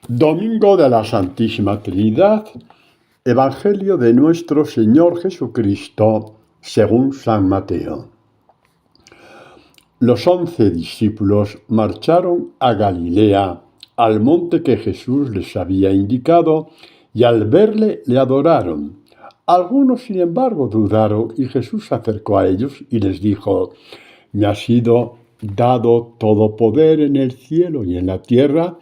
Domingo de la Santísima Trinidad, Evangelio de nuestro Señor Jesucristo, según San Mateo. Los 11 discípulos marcharon a Galilea, al monte que Jesús les había indicado, y al verle le adoraron. Algunos, sin embargo, dudaron, y Jesús se acercó a ellos y les dijo: «Me ha sido dado todo poder en el cielo y en la tierra.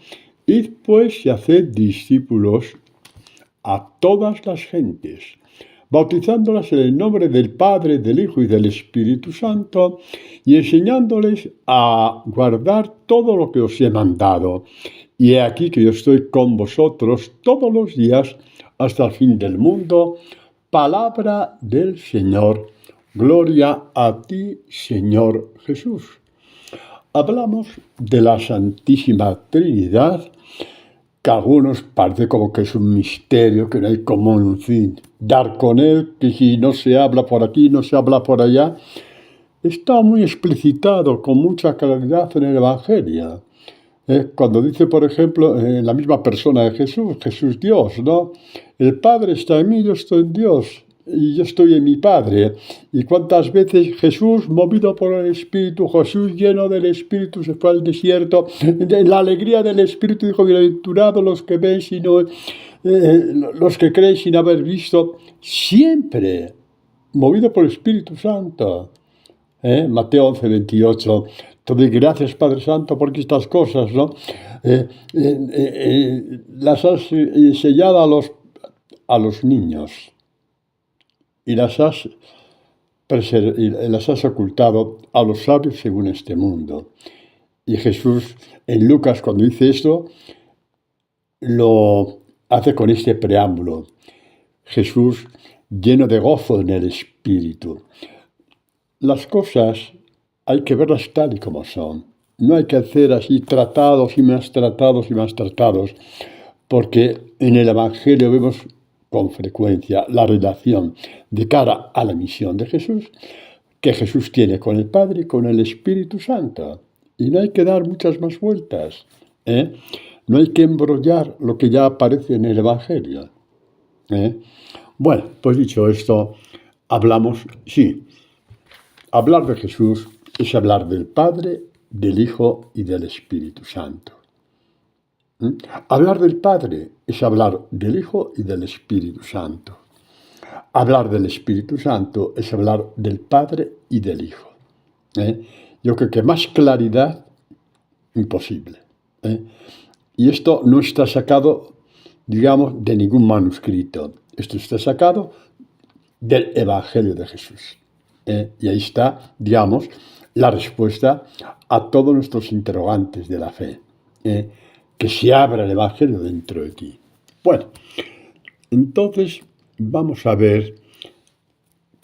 Id pues y haced discípulos a todas las gentes, bautizándolas en el nombre del Padre, del Hijo y del Espíritu Santo, y enseñándoles a guardar todo lo que os he mandado. Y he aquí que yo estoy con vosotros todos los días hasta el fin del mundo». Palabra del Señor. Gloria a ti, Señor Jesús. Hablamos de la Santísima Trinidad, que a algunos parece como que es un misterio, que no hay como, en fin, dar con él, que si no se habla por aquí, no se habla por allá. Está muy explicitado, con mucha claridad en el Evangelio. Cuando dice, por ejemplo, la misma persona de Jesús, Jesús Dios, ¿no? El Padre está en mí, yo estoy en Dios, y yo estoy en mi Padre. Y cuántas veces Jesús, movido por el Espíritu, Jesús lleno del Espíritu, se fue al desierto, en la alegría del Espíritu dijo: «Bienaventurados los que ven, los que creen sin haber visto», siempre movido por el Espíritu Santo. Mateo 11, 28. Te doy gracias, Padre Santo, porque estas cosas, ¿no? Las has enseñado a los niños y las has ocultado a los sabios según este mundo. Y Jesús, en Lucas, cuando dice esto, lo hace con este preámbulo. Jesús lleno de gozo en el Espíritu. Las cosas hay que verlas tal y como son. No hay que hacer así tratados y más tratados y más tratados, porque en el Evangelio vemos con frecuencia la relación de cara a la misión de Jesús, que Jesús tiene con el Padre y con el Espíritu Santo. Y no hay que dar muchas más vueltas. No hay que embrollar lo que ya aparece en el Evangelio. Bueno, pues dicho esto, hablamos, sí. Hablar de Jesús es hablar del Padre, del Hijo y del Espíritu Santo. Hablar del Padre es hablar del Hijo y del Espíritu Santo. Hablar del Espíritu Santo es hablar del Padre y del Hijo. Yo creo que más claridad, imposible. Y esto no está sacado, digamos, de ningún manuscrito. Esto está sacado del Evangelio de Jesús. Y ahí está, digamos, la respuesta a todos nuestros interrogantes de la fe. Que se abra el Evangelio dentro de ti. Bueno, entonces vamos a ver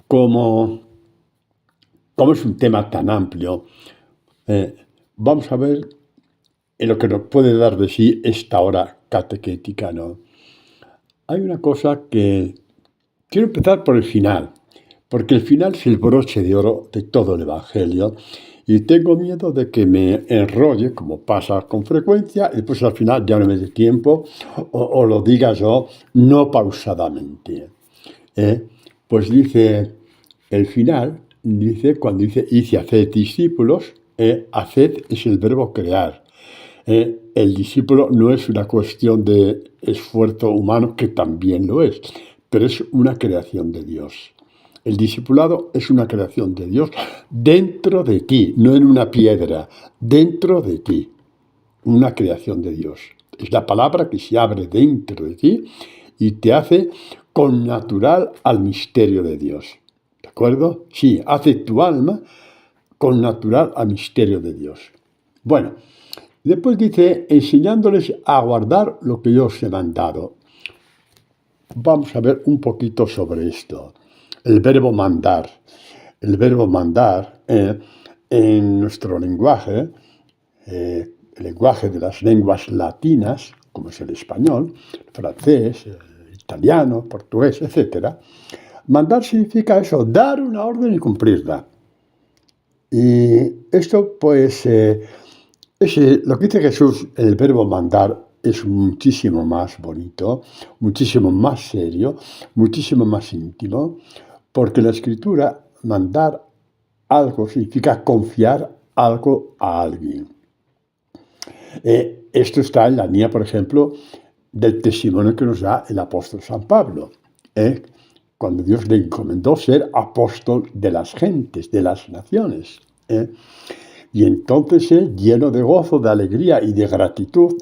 cómo es un tema tan amplio. Vamos a ver en lo que nos puede dar de sí esta hora catequética, ¿no? Hay una cosa que quiero empezar por el final, porque el final es el broche de oro de todo el Evangelio, y tengo miedo de que me enrolle, como pasa con frecuencia, y pues al final ya no me dé tiempo, o lo diga yo no pausadamente. Pues dice el final, cuando dice «y haced discípulos», haced es el verbo crear. El discípulo no es una cuestión de esfuerzo humano, que también lo es, pero es una creación de Dios. El discipulado es una creación de Dios dentro de ti, no en una piedra, dentro de ti. Una creación de Dios. Es la palabra que se abre dentro de ti y te hace connatural al misterio de Dios. ¿De acuerdo? Sí, hace tu alma connatural al misterio de Dios. Bueno, después dice, enseñándoles a guardar lo que yo os he mandado. Vamos a ver un poquito sobre esto. El verbo mandar. El verbo mandar en nuestro lenguaje, el lenguaje de las lenguas latinas, como es el español, el francés, el italiano, portugués, etc. Mandar significa eso, dar una orden y cumplirla. Y esto, pues, lo que dice Jesús, el verbo mandar, es muchísimo más bonito, muchísimo más serio, muchísimo más íntimo, porque la Escritura, mandar algo significa confiar algo a alguien. Esto está en la línea, por ejemplo, del testimonio que nos da el apóstol San Pablo, cuando Dios le encomendó ser apóstol de las gentes, de las naciones. Y entonces él, lleno de gozo, de alegría y de gratitud,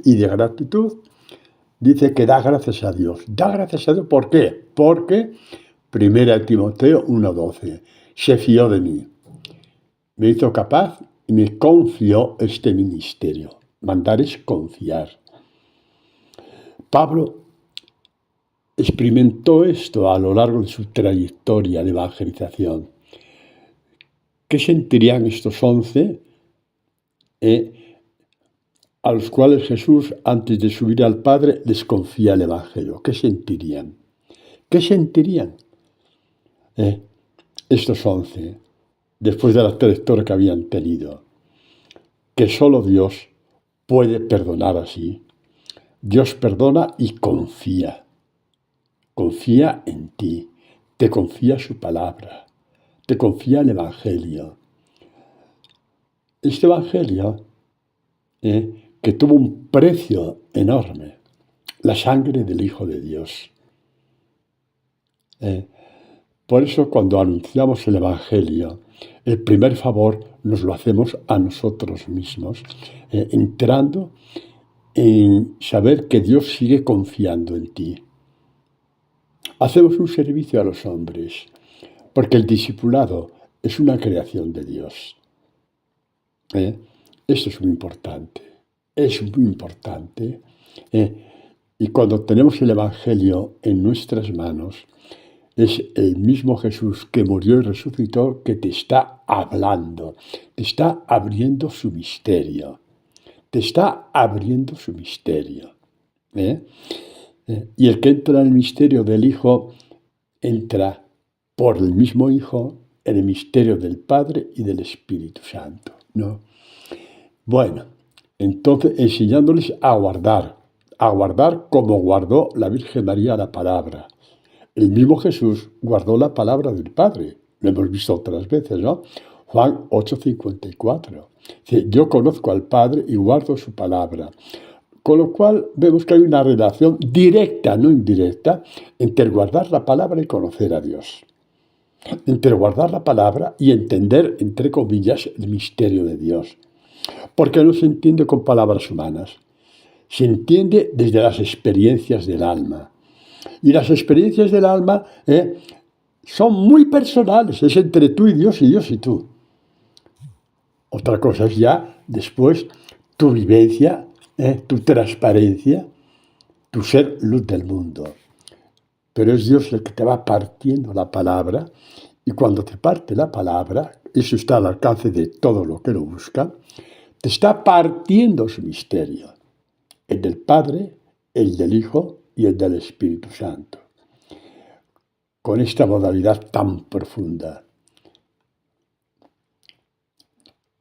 dice que da gracias a Dios. Da gracias a Dios, ¿por qué? Porque, 1 Timoteo 1:12, se fió de mí, me hizo capaz y me confió este ministerio. Mandar es confiar. Pablo experimentó esto a lo largo de su trayectoria de evangelización. ¿Qué sentirían estos 11 a los cuales Jesús, antes de subir al Padre, les confía el Evangelio? ¿Qué sentirían? ¿Qué sentirían estos 11, después de la trayectoria que habían tenido? Que solo Dios puede perdonar así. Dios perdona y confía. Confía en ti. Te confía su palabra. Te confía el Evangelio. Este Evangelio que tuvo un precio enorme, la sangre del Hijo de Dios. Por eso cuando anunciamos el Evangelio, el primer favor nos lo hacemos a nosotros mismos, entrando en saber que Dios sigue confiando en ti. Hacemos un servicio a los hombres, porque el discipulado es una creación de Dios. Esto es muy importante. Es muy importante. Y cuando tenemos el Evangelio en nuestras manos, es el mismo Jesús que murió y resucitó que te está hablando, te está abriendo su misterio. Te está abriendo su misterio. Y el que entra en el misterio del Hijo, entra por el mismo Hijo en el misterio del Padre y del Espíritu Santo, ¿no? Bueno, entonces enseñándoles a guardar como guardó la Virgen María la palabra. El mismo Jesús guardó la palabra del Padre. Lo hemos visto otras veces, ¿no? Juan 8:54. Dice, yo conozco al Padre y guardo su palabra. Con lo cual vemos que hay una relación directa, no indirecta, entre guardar la palabra y conocer a Dios. Entre guardar la palabra y entender, entre comillas, el misterio de Dios. Porque no se entiende con palabras humanas. Se entiende desde las experiencias del alma. Y las experiencias del alma son muy personales. Es entre tú y Dios y tú. Otra cosa es ya después tu vivencia, tu transparencia, tu ser luz del mundo. Pero es Dios el que te va partiendo la palabra, y cuando te parte la palabra, eso está al alcance de todo lo que lo busca, te está partiendo su misterio, el del Padre, el del Hijo y el del Espíritu Santo. Con esta modalidad tan profunda.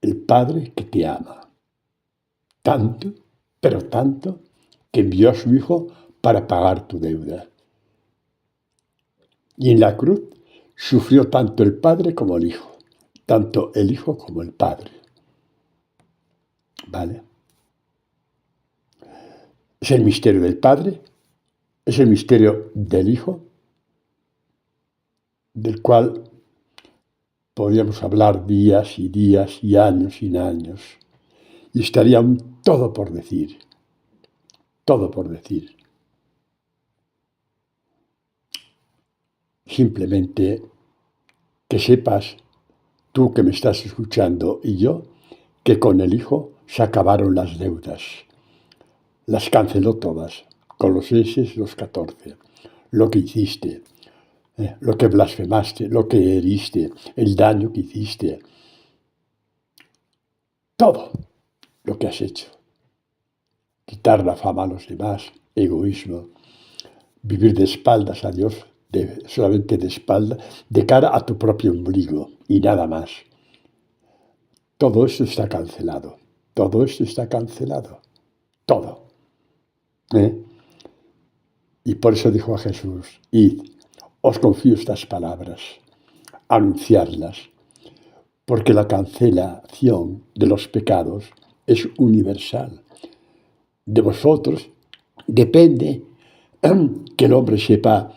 El Padre que te ama, tanto, pero tanto, que envió a su Hijo para pagar tu deuda. Y en la cruz sufrió tanto el Padre como el Hijo, tanto el Hijo como el Padre. ¿Vale? Es el misterio del Padre, es el misterio del Hijo, del cual podríamos hablar días y días y años y años, y estaría todo por decir, todo por decir. Simplemente que sepas, tú que me estás escuchando y yo, que con el Hijo se acabaron las deudas. Las canceló todas. Colosenses 2:14. Lo que hiciste, lo que blasfemaste, lo que heriste, el daño que hiciste. Todo lo que has hecho. Quitar la fama a los demás, egoísmo, vivir de espaldas a Dios, solamente de espaldas, de cara a tu propio ombligo y nada más. Todo esto está cancelado. Todo esto está cancelado. Todo. ¿eh? Y por eso dijo a Jesús, id, os confío estas palabras, anunciarlas, porque la cancelación de los pecados es universal. De vosotros depende que el hombre sepa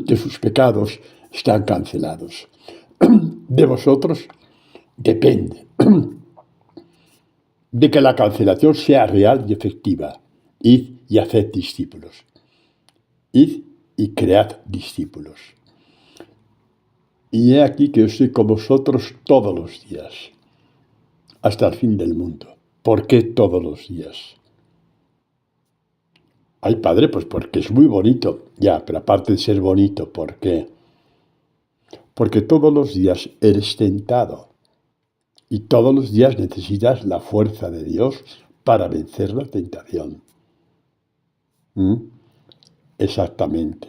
que sus pecados están cancelados. De vosotros depende de que la cancelación sea real y efectiva. Id y haced discípulos. Id y cread discípulos. Y he aquí que yo estoy con vosotros todos los días, hasta el fin del mundo. ¿Por qué todos los días? Ay, padre, pues porque es muy bonito. Ya, pero aparte de ser bonito, ¿por qué? Porque todos los días eres tentado. Y todos los días necesitas la fuerza de Dios para vencer la tentación. Exactamente.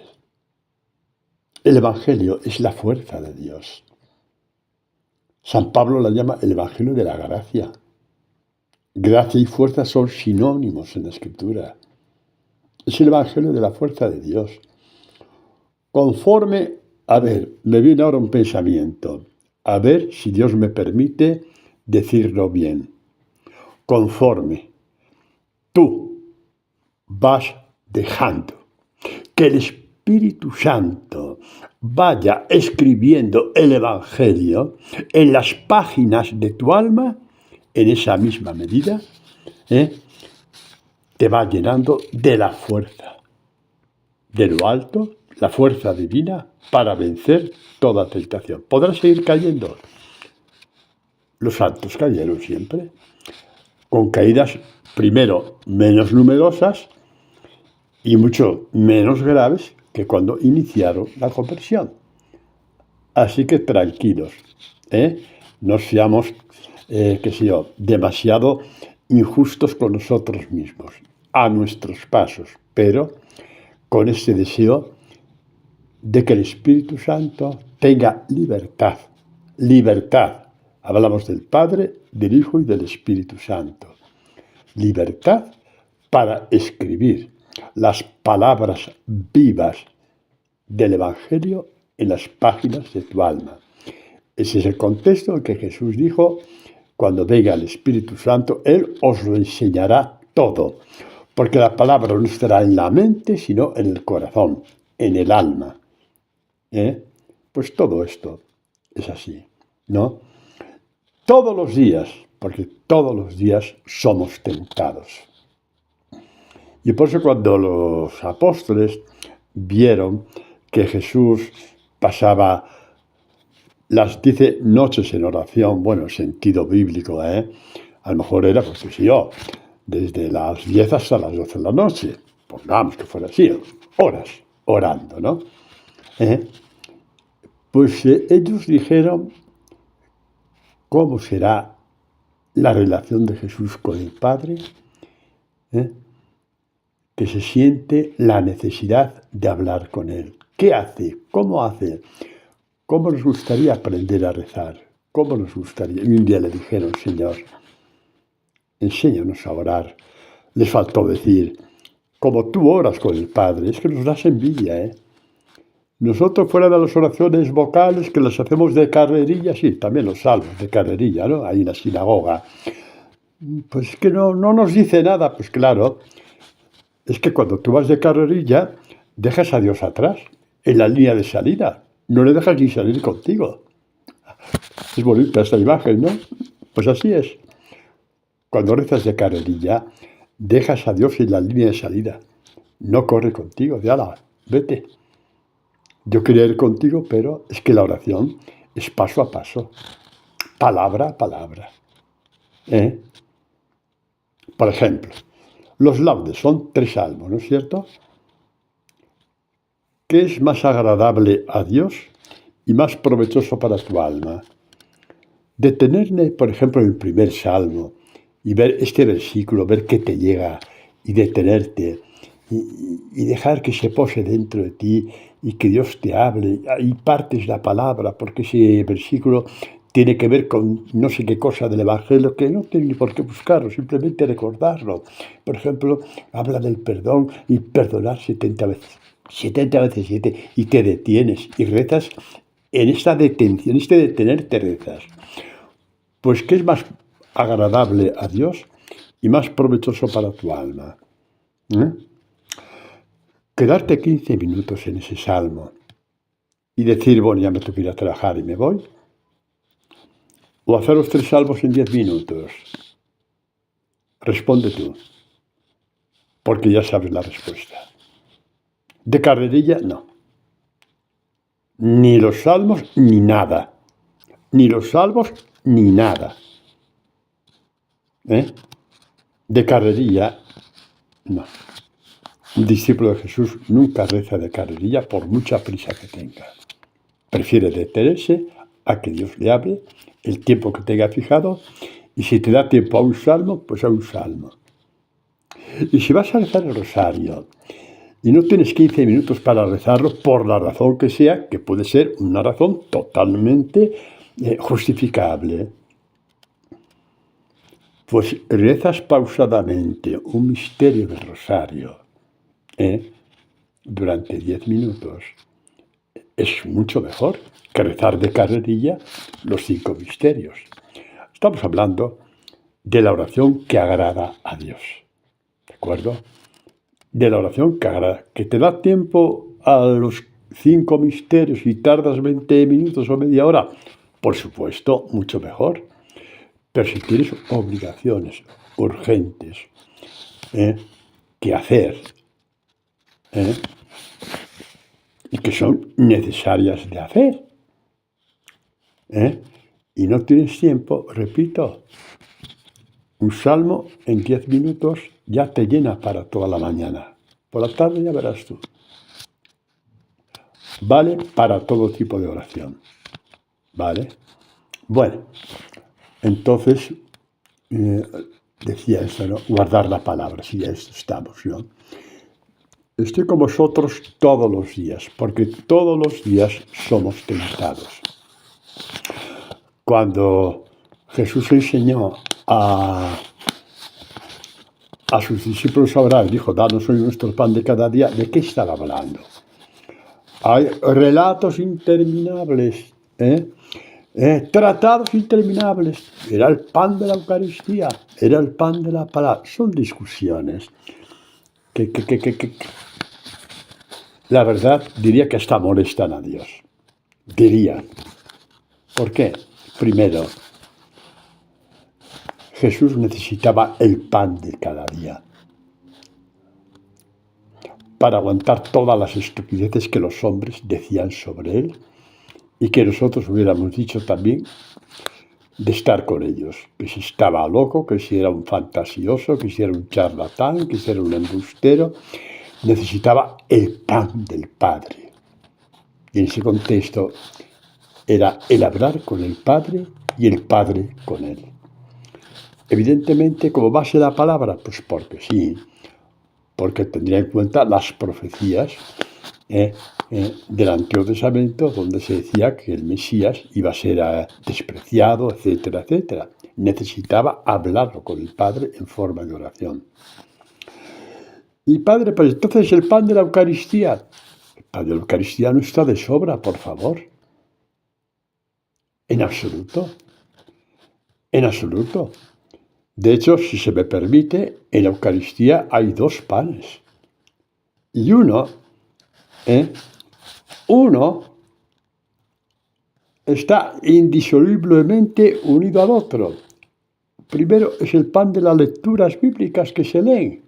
El Evangelio es la fuerza de Dios. San Pablo la llama el Evangelio de la gracia. Gracia y fuerza son sinónimos en la Escritura. Es el Evangelio de la fuerza de Dios. Conforme, a ver, me viene ahora un pensamiento. A ver si Dios me permite decirlo bien. Conforme tú vas dejando que el Espíritu Santo vaya escribiendo el Evangelio en las páginas de tu alma, en esa misma medida, te va llenando de la fuerza de lo alto, la fuerza divina para vencer toda tentación. Podrás seguir cayendo. Los santos cayeron siempre, con caídas primero menos numerosas y mucho menos graves que cuando iniciaron la conversión. Así que tranquilos, no seamos, demasiado injustos con nosotros mismos, a nuestros pasos, pero con ese deseo de que el Espíritu Santo tenga libertad. Libertad. Hablamos del Padre, del Hijo y del Espíritu Santo. Libertad para escribir las palabras vivas del Evangelio en las páginas de tu alma. Ese es el contexto en que Jesús dijo, cuando venga el Espíritu Santo, Él os lo enseñará todo, porque la palabra no estará en la mente, sino en el corazón, en el alma. Pues todo esto es así, ¿no? Todos los días, porque todos los días somos tentados. Y por eso cuando los apóstoles vieron que Jesús pasaba las 10 noches en oración, bueno, en sentido bíblico, a lo mejor era, pues qué sé yo, desde las 10 hasta las 12 de la noche, pongamos que fuera así, horas orando, ¿no? Pues ellos dijeron, ¿cómo será la relación de Jesús con el Padre? Que se siente la necesidad de hablar con Él. ¿Qué hace? ¿Cómo hace? ¿Cómo nos gustaría aprender a rezar? ¿Cómo nos gustaría? Y un día le dijeron, Señor, enséñanos a orar. Les faltó decir, como tú oras con el Padre. Es que nos das envidia, Nosotros fuera de las oraciones vocales que las hacemos de carrerilla, sí, también los salmos de carrerilla, ¿no? Ahí en la sinagoga. Pues que no nos dice nada, pues claro. Es que cuando tú vas de carrerilla, dejas a Dios atrás, en la línea de salida. No le dejas ni salir contigo. Es bonita esta imagen, ¿no? Pues así es. Cuando rezas de carrerilla, dejas a Dios en la línea de salida. No corre contigo, de ala, vete. Yo quería ir contigo, pero es que la oración es paso a paso, palabra a palabra. Por ejemplo, los laudes son 3 salmos, ¿no es cierto? ¿Qué es más agradable a Dios y más provechoso para tu alma? Detenerme, por ejemplo, en el primer salmo y ver este versículo, ver qué te llega y detenerte y dejar que se pose dentro de ti y que Dios te hable y partes la palabra porque ese versículo tiene que ver con no sé qué cosa del Evangelio que no tiene ni por qué buscarlo, simplemente recordarlo. Por ejemplo, habla del perdón y perdonar 70 veces 7, y te detienes y rezas en esta detención, este detenerte rezas. Pues, ¿qué es más agradable a Dios y más provechoso para tu alma? Quedarte 15 minutos en ese salmo y decir, bueno, ya me tengo que ir a trabajar y me voy. O hacer los 3 salmos en 10 minutos. Responde tú, porque ya sabes la respuesta. De carrerilla, no. Ni los salmos, ni nada. Ni los salmos, ni nada. De carrerilla, no. Un discípulo de Jesús nunca reza de carrerilla por mucha prisa que tenga. Prefiere detenerse a que Dios le hable el tiempo que tenga fijado, y si te da tiempo a un salmo, pues a un salmo. Y si vas a rezar el rosario y no tienes 15 minutos para rezarlo, por la razón que sea, que puede ser una razón totalmente justificable, pues rezas pausadamente un misterio del rosario durante 10 minutos. Es mucho mejor que rezar de carrerilla los 5 misterios. Estamos hablando de la oración que agrada a Dios. ¿De acuerdo? De la oración que agrada. Que te da tiempo a los 5 misterios y tardas 20 minutos o media hora. Por supuesto, mucho mejor. Pero si tienes obligaciones urgentes que hacer y que son necesarias de hacer, y no tienes tiempo, repito, un salmo en 10 minutos ya te llena para toda la mañana. Por la tarde ya verás tú. Vale para todo tipo de oración. ¿Vale? Bueno, entonces decía eso, ¿no? Guardar la palabra, si ya estamos, ¿no? Estoy con vosotros todos los días, porque todos los días somos tentados. Cuando Jesús enseñó a sus discípulos a orar, dijo, danos hoy nuestro pan de cada día, ¿de qué estaba hablando? Hay relatos interminables, tratados interminables. Era el pan de la Eucaristía, era el pan de la palabra. Son discusiones que la verdad diría que hasta molestan a Dios. Diría. ¿Por qué? Primero, Jesús necesitaba el pan de cada día para aguantar todas las estupideces que los hombres decían sobre él y que nosotros hubiéramos dicho también de estar con ellos, que si estaba loco, que si era un fantasioso, que si era un charlatán, que si era un embustero. Necesitaba el pan del Padre. Y en ese contexto era el hablar con el Padre y el Padre con él. Evidentemente, como base la palabra, pues porque sí, porque tendría en cuenta las profecías del Antiguo Testamento, donde se decía que el Mesías iba a ser despreciado, etcétera, etcétera. Necesitaba hablarlo con el Padre en forma de oración. Y Padre, pues entonces el pan de la Eucaristía. El pan de la Eucaristía no está de sobra, por favor. En absoluto. En absoluto. De hecho, si se me permite, en la Eucaristía hay 2 panes. Y uno está indisolublemente unido al otro. Primero es el pan de las lecturas bíblicas que se leen,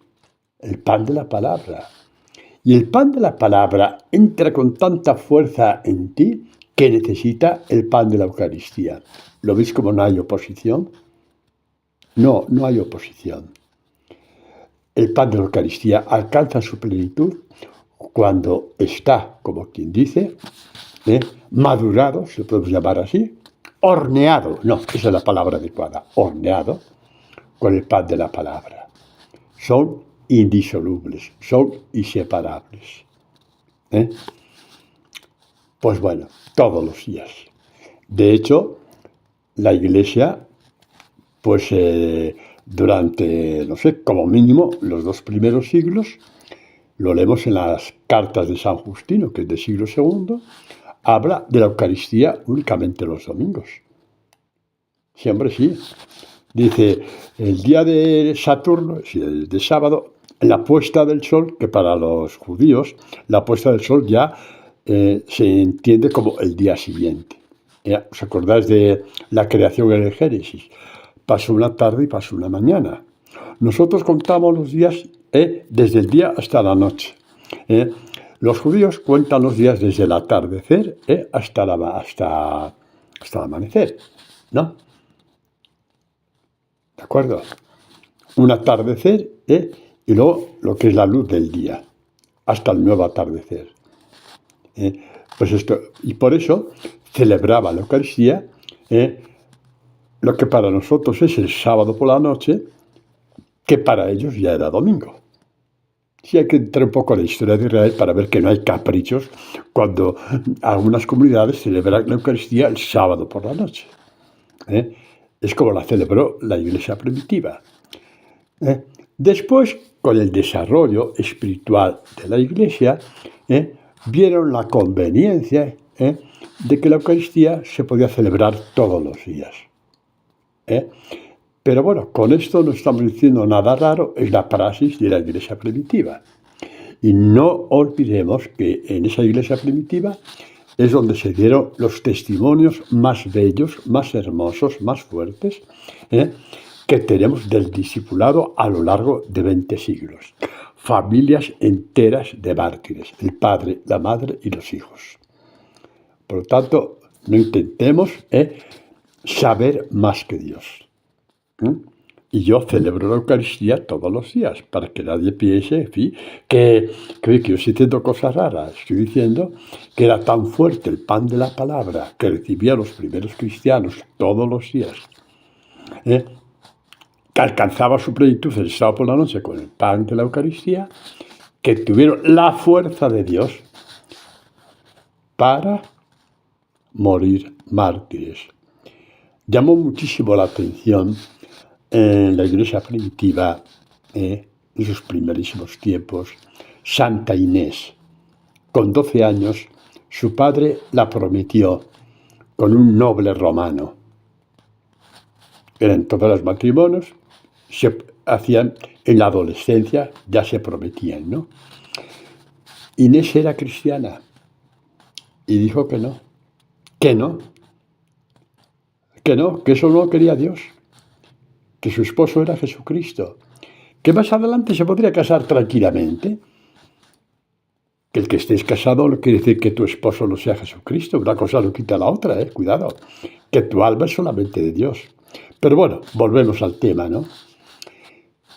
el pan de la palabra. Y el pan de la palabra entra con tanta fuerza en ti que necesita el pan de la Eucaristía. ¿Lo veis como no hay oposición? No, no hay oposición. El pan de la Eucaristía alcanza su plenitud cuando está, como quien dice, madurado, se puede llamar así, horneado, no, esa es la palabra adecuada, horneado con el pan de la palabra. Son indisolubles, son inseparables. Pues bueno, todos los días. De hecho, la Iglesia, pues durante, no sé, como mínimo los 2 primeros siglos, lo leemos en las cartas de San Justino, que es del siglo II, habla de la Eucaristía únicamente los domingos. Siempre sí. Dice, el día de Saturno, de sábado, la puesta del sol, que para los judíos la puesta del sol ya se entiende como el día siguiente. ¿Os acordáis de la creación en el Génesis? Pasó una tarde y pasó una mañana. Nosotros contamos los días desde el día hasta la noche. Los judíos cuentan los días desde el atardecer hasta el amanecer, ¿no? ¿De acuerdo? Un atardecer y luego lo que es la luz del día, hasta el nuevo atardecer. Pues esto, y por eso celebraba la Eucaristía, lo que para nosotros es el sábado por la noche, que para ellos ya era domingo. Sí hay que entrar un poco en la historia de Israel para ver que no hay caprichos cuando algunas comunidades celebran la Eucaristía el sábado por la noche. Es como la celebró la Iglesia primitiva. Después, con el desarrollo espiritual de la Iglesia, vieron la conveniencia de que la Eucaristía se podía celebrar todos los días. Pero bueno, con esto no estamos diciendo nada raro, es la praxis de la Iglesia primitiva. Y no olvidemos que en esa Iglesia primitiva es donde se dieron los testimonios más bellos, más hermosos, más fuertes, que tenemos del discipulado a lo largo de 20 siglos. Familias enteras de mártires, el padre, la madre y los hijos. Por lo tanto, no intentemos saber más que Dios. Y yo celebro la Eucaristía todos los días, para que nadie piense que yo estoy diciendo cosas raras. Estoy diciendo que era tan fuerte el pan de la palabra que recibían los primeros cristianos todos los días, que alcanzaba su plenitud el sábado por la noche con el pan de la Eucaristía, que tuvieron la fuerza de Dios para morir mártires. Llamó muchísimo la atención en la Iglesia primitiva, en sus primerísimos tiempos, Santa Inés. Con 12 años, su padre la prometió con un noble romano. Eran todos los matrimonios, se hacían en la adolescencia, ya se prometían, ¿no? Inés era cristiana y dijo que no, que eso no quería Dios, que su esposo era Jesucristo, que más adelante se podría casar tranquilamente. Que el que estés casado no quiere decir que tu esposo no sea Jesucristo, una cosa no quita la otra, cuidado, que tu alma es solamente de Dios. Pero bueno, volvemos al tema, ¿no?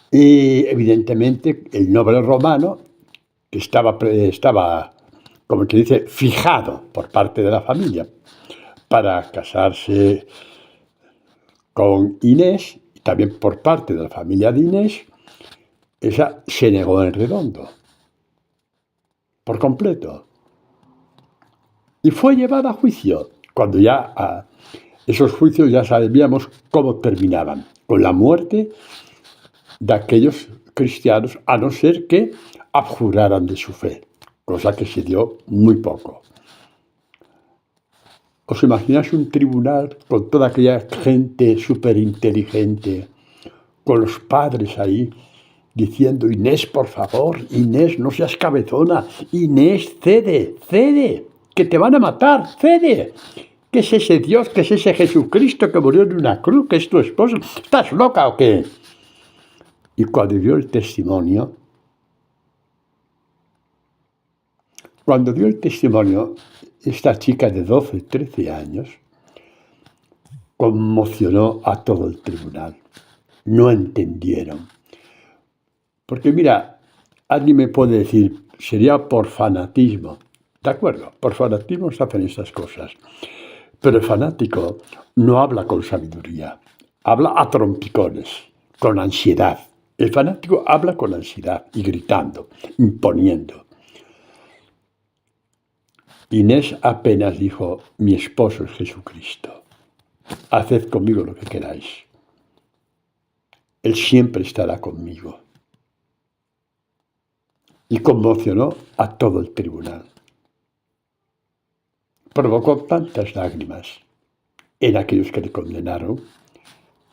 Y evidentemente el noble romano, que estaba como que dice, fijado por parte de la familia para casarse con Inés, y también por parte de la familia de Inés, esa se negó en redondo, por completo. Y fue llevada a juicio, cuando ya esos juicios ya sabíamos cómo terminaban, con la muerte de aquellos cristianos, a no ser que abjuraran de su fe, cosa que se dio muy poco. ¿Os imagináis un tribunal con toda aquella gente súper inteligente, con los padres ahí, diciendo, Inés, por favor, Inés, no seas cabezona, Inés, cede, que te van a matar, cede? ¿Qué es ese Dios, qué es ese Jesucristo que murió en una cruz, que es tu esposo? ¿Estás loca o qué? Y cuando dio el testimonio, esta chica de 12, 13 años conmocionó a todo el tribunal. No entendieron. Porque mira, alguien me puede decir, sería por fanatismo. De acuerdo, por fanatismo se hacen estas cosas. Pero el fanático no habla con sabiduría, habla a trompicones, con ansiedad. El fanático habla con ansiedad y gritando, imponiendo. Inés apenas dijo, mi esposo es Jesucristo. haced conmigo lo que queráis. Él siempre estará conmigo. Y conmocionó a todo el tribunal. Provocó tantas lágrimas en aquellos que le condenaron,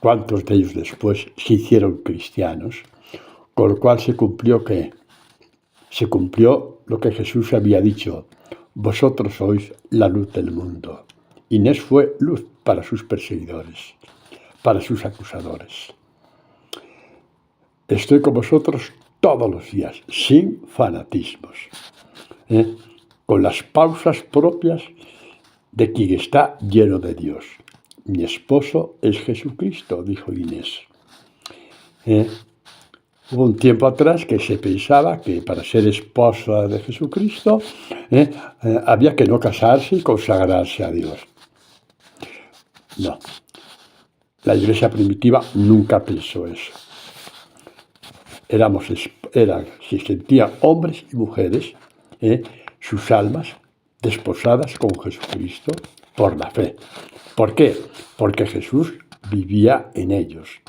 cuantos de ellos después se hicieron cristianos, con lo cual se cumplió lo que Jesús había dicho: vosotros sois la luz del mundo. Inés fue luz para sus perseguidores, para sus acusadores. Estoy con vosotros todos los días, sin fanatismos, con las pausas propias de quien está lleno de Dios. Mi esposo es Jesucristo, dijo Inés. Hubo un tiempo atrás que se pensaba que para ser esposa de Jesucristo había que no casarse y consagrarse a Dios. No, la iglesia primitiva nunca pensó eso. Se sentían hombres y mujeres, sus almas desposadas con Jesucristo por la fe. ¿Por qué? Porque Jesús vivía en ellos.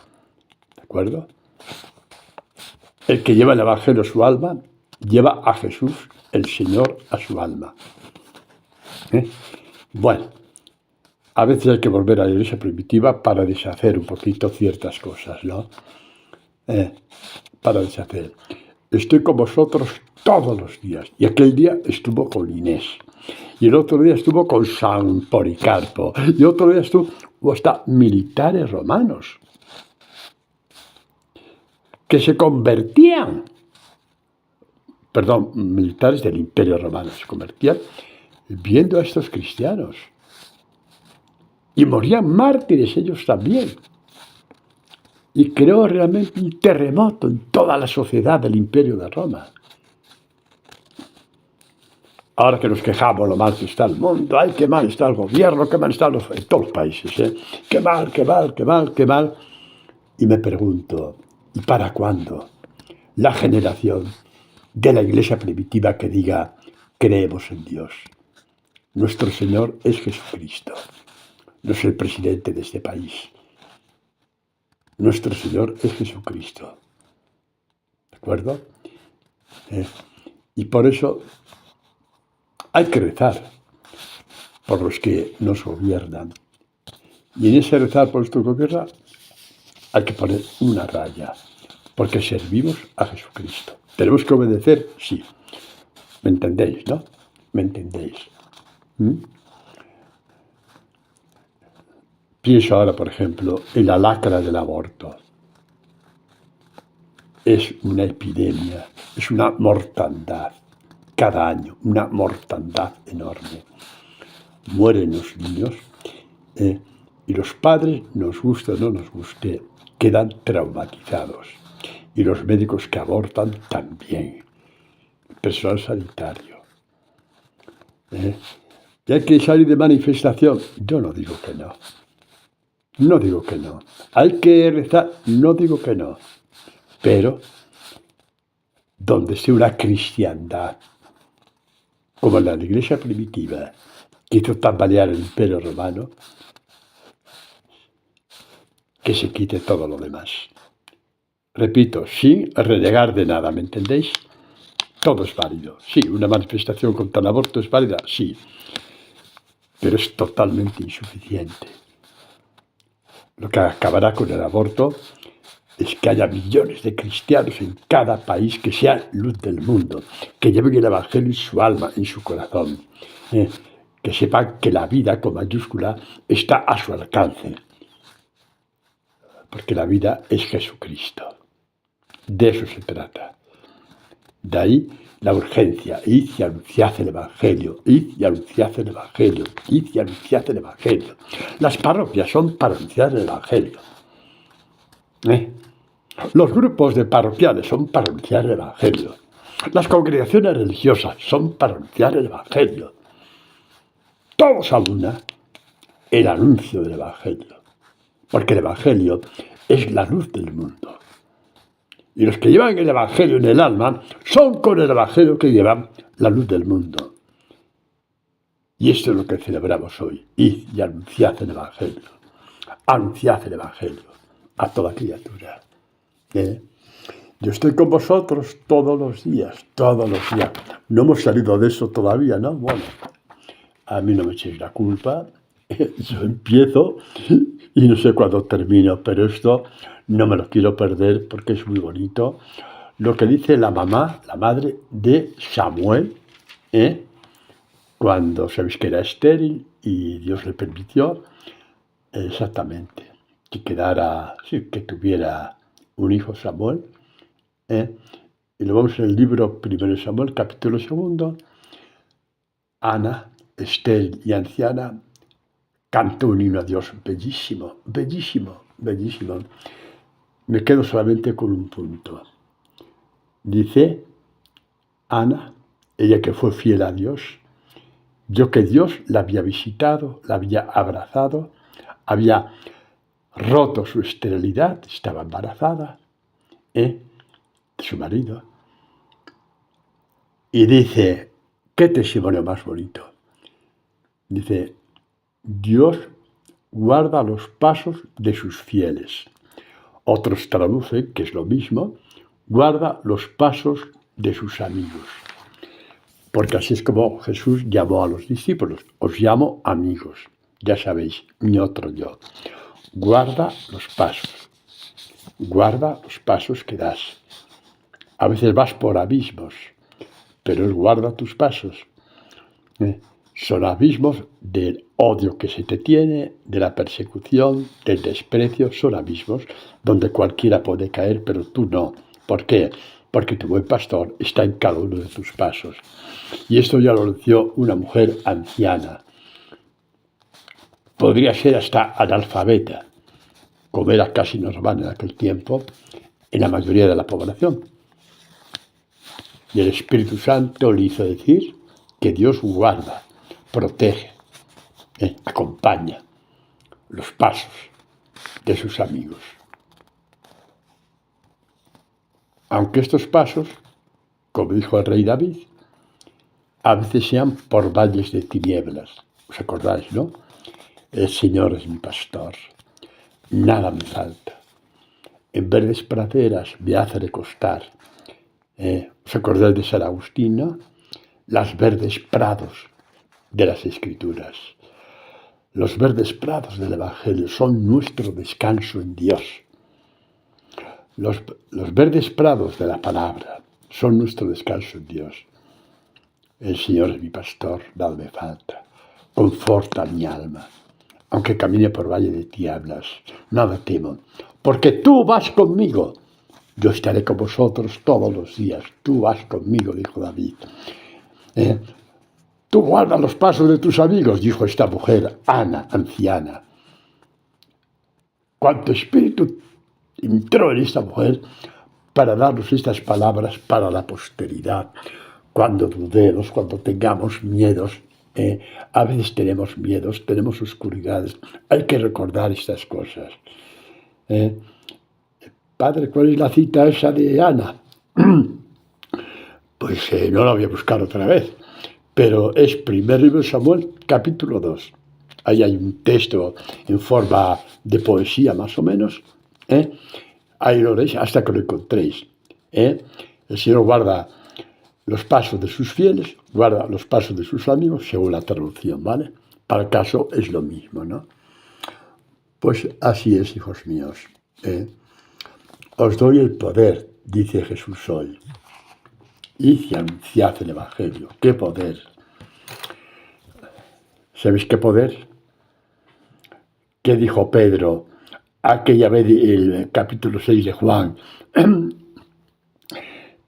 ¿De acuerdo? El que lleva el Evangelio a su alma, lleva a Jesús, el Señor, a su alma. Bueno, a veces hay que volver a la iglesia primitiva para deshacer un poquito ciertas cosas, ¿no? Para deshacer. Estoy con vosotros todos los días. Y aquel día estuvo con Inés. Y el otro día estuvo con San Policarpo. Y otro día estuvo hasta militares romanos que se convertían, militares del Imperio Romano, se convertían viendo a estos cristianos. Y morían mártires ellos también. Y creó realmente un terremoto en toda la sociedad del Imperio de Roma. Ahora que nos quejamos lo mal que está el mundo, ay, qué mal está el gobierno, qué mal está en todos los países, qué mal, qué mal, qué mal, qué mal. Y me pregunto, ¿y para cuándo la generación de la iglesia primitiva que diga, creemos en Dios? Nuestro Señor es Jesucristo, no es el presidente de este país. Nuestro Señor es Jesucristo. ¿De acuerdo? Y por eso hay que rezar por los que nos gobiernan. Y en ese rezar por los que nos gobiernan hay que poner una raya, porque servimos a Jesucristo. ¿Tenemos que obedecer? Sí. ¿Me entendéis, no? ¿Me entendéis? Pienso ahora, por ejemplo, en la lacra del aborto. Es una epidemia, es una mortandad. Cada año, una mortandad enorme. Mueren los niños y los padres, nos guste o no nos guste, quedan traumatizados. Y los médicos que abortan también. El personal sanitario. ¿Y hay que salir de manifestación? Yo no digo que no. No digo que no. ¿Hay que rezar? No digo que no. Pero donde esté una cristiandad, como la iglesia primitiva, que hizo tambalear el Imperio Romano, que se quite todo lo demás. Repito, sin renegar de nada, ¿me entendéis? Todo es válido. Sí, una manifestación contra el aborto es válida, sí, pero es totalmente insuficiente. Lo que acabará con el aborto es que haya millones de cristianos en cada país que sean luz del mundo, que lleven el Evangelio en su alma, en su corazón, que sepan que la vida con mayúscula está a su alcance, porque la vida es Jesucristo. De eso se trata. De ahí la urgencia: id y anunciad el Evangelio, id y anunciad el Evangelio, id y anunciad el Evangelio. Las parroquias son para anunciar el Evangelio. Los grupos de parroquiales son para anunciar el Evangelio. Las congregaciones religiosas son para anunciar el Evangelio. Todos a una, el anuncio del Evangelio. Porque el Evangelio es la luz del mundo. Y los que llevan el Evangelio en el alma son con el Evangelio que llevan la luz del mundo. Y esto es lo que celebramos hoy. Id y anunciad el Evangelio. anunciad el Evangelio a toda criatura. Yo estoy con vosotros todos los días, todos los días. No hemos salido de eso todavía, ¿no? Bueno, a mí no me echéis la culpa. Yo empiezo y no sé cuándo termino, pero esto no me lo quiero perder porque es muy bonito. Lo que dice la mamá, la madre de Samuel, cuando sabéis que era estéril y Dios le permitió exactamente que quedara, sí, que tuviera un hijo Samuel. Y lo vemos en el libro 1 Samuel, capítulo 2. Ana, estéril y anciana, canta un himno a Dios bellísimo, bellísimo, bellísimo. Me quedo solamente con un punto. Dice Ana, ella que fue fiel a Dios, vio que Dios la había visitado, la había abrazado, había roto su esterilidad, estaba embarazada de su marido. Y dice, qué testimonio más bonito. Dice, Dios guarda los pasos de sus fieles. Otros traducen, que es lo mismo, guarda los pasos de sus amigos. Porque así es como Jesús llamó a los discípulos. Os llamo amigos. Ya sabéis, mi otro yo. Guarda los pasos que das. A veces vas por abismos, pero guarda tus pasos. Son abismos del odio que se te tiene, de la persecución, del desprecio. Son abismos donde cualquiera puede caer, pero tú no. ¿Por qué? Porque tu buen pastor está en cada uno de tus pasos. Y esto ya lo decía una mujer anciana. Podría ser hasta analfabeta, como era casi normal en aquel tiempo, en la mayoría de la población. Y el Espíritu Santo le hizo decir que Dios guarda, protege, acompaña los pasos de sus amigos. Aunque estos pasos, como dijo el rey David, a veces sean por valles de tinieblas. ¿Os acordáis, no? El Señor es mi pastor, nada me falta. En verdes praderas me hace recostar. ¿Os acordáis de San Agustín, no? Las verdes prados de las Escrituras. Los verdes prados del Evangelio son nuestro descanso en Dios. Los verdes prados de la palabra son nuestro descanso en Dios. El Señor es mi pastor, nada me falta. Conforta mi alma. Aunque camine por valle de tinieblas, nada temo, porque tú vas conmigo. Yo estaré con vosotros todos los días. Tú vas conmigo, dijo David. Tú guardas los pasos de tus amigos, dijo esta mujer, Ana, anciana. Cuánto espíritu entró en esta mujer para darnos estas palabras para la posteridad. Cuando dudemos, cuando tengamos miedos, a veces tenemos miedos, tenemos oscuridades. Hay que recordar estas cosas. Padre, ¿cuál es la cita esa de Ana? Pues no la voy a buscar otra vez. Pero es 1 libro de Samuel, capítulo 2. Ahí hay un texto en forma de poesía, más o menos. Ahí lo leéis hasta que lo encontréis. El Señor guarda los pasos de sus fieles, guarda los pasos de sus amigos, según la traducción, ¿vale? Para el caso es lo mismo, ¿no? Pues así es, hijos míos. Os doy el poder, dice Jesús hoy. Id y anunciad el Evangelio. ¡Qué poder! ¿Sabéis qué poder? ¿Qué dijo Pedro aquella vez el capítulo 6 de Juan?